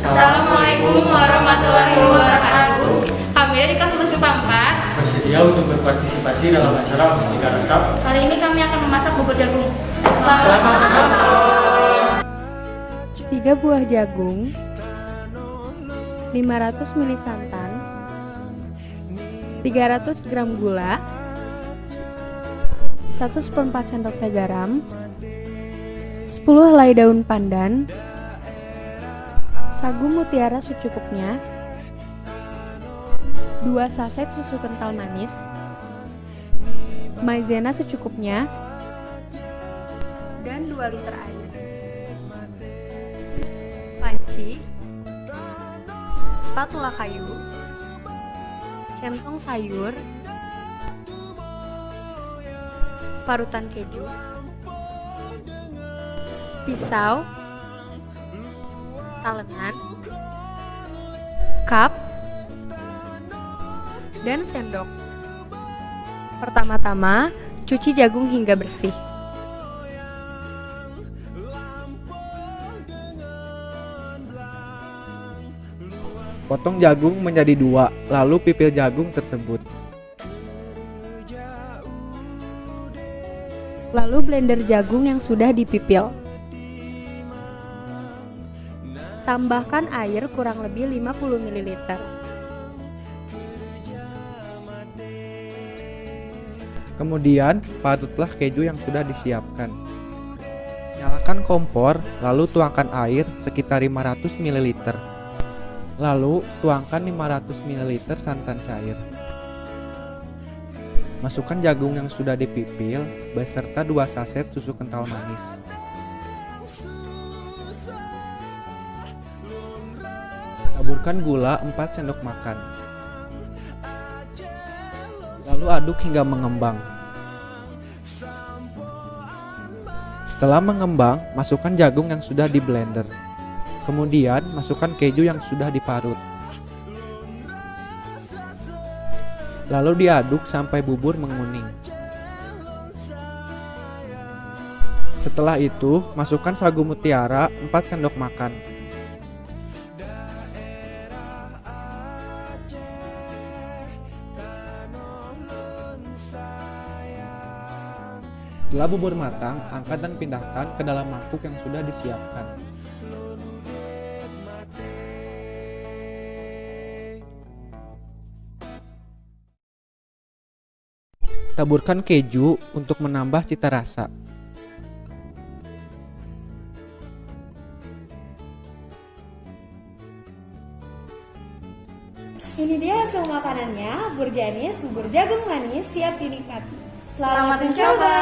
Assalamualaikum warahmatullahi wabarakatuh. Kami dari kelas 10 IPA 4 bersedia untuk berpartisipasi dalam acara Mustika Rasa. Kali ini kami akan memasak bubur jagung. Selamat menonton. 3 buah jagung, 500 ml santan, 300 gram gula, 1 seperempat sendok teh garam, 10 helai daun pandan, sagu mutiara secukupnya, 2 saset susu kental manis, maizena secukupnya, dan 2 liter air. Panci, spatula kayu, centong sayur, parutan keju, pisau, talenan, cup, dan sendok. Pertama-tama, cuci jagung hingga bersih. Potong jagung menjadi 2, lalu pipil jagung tersebut. Lalu blender jagung yang sudah dipipil. Tambahkan air kurang lebih 50 ml. Kemudian, parutlah keju yang sudah disiapkan. Nyalakan kompor, lalu tuangkan air sekitar 500 ml. Lalu, tuangkan 500 ml santan cair. Masukkan jagung yang sudah dipipil beserta 2 saset susu kental manis. Taburkan gula 4 sendok makan. Lalu aduk hingga mengembang. Setelah mengembang, masukkan jagung yang sudah di blender. Kemudian, masukkan keju yang sudah diparut. Lalu diaduk sampai bubur menguning. Setelah itu, masukkan sagu mutiara 4 sendok makan. Setelah bubur matang, angkat dan pindahkan ke dalam mangkuk yang sudah disiapkan. Taburkan keju untuk menambah cita rasa. Ini dia hasil makanannya, bubur janis, bubur jagung manis siap dinikmati. Selamat mencoba!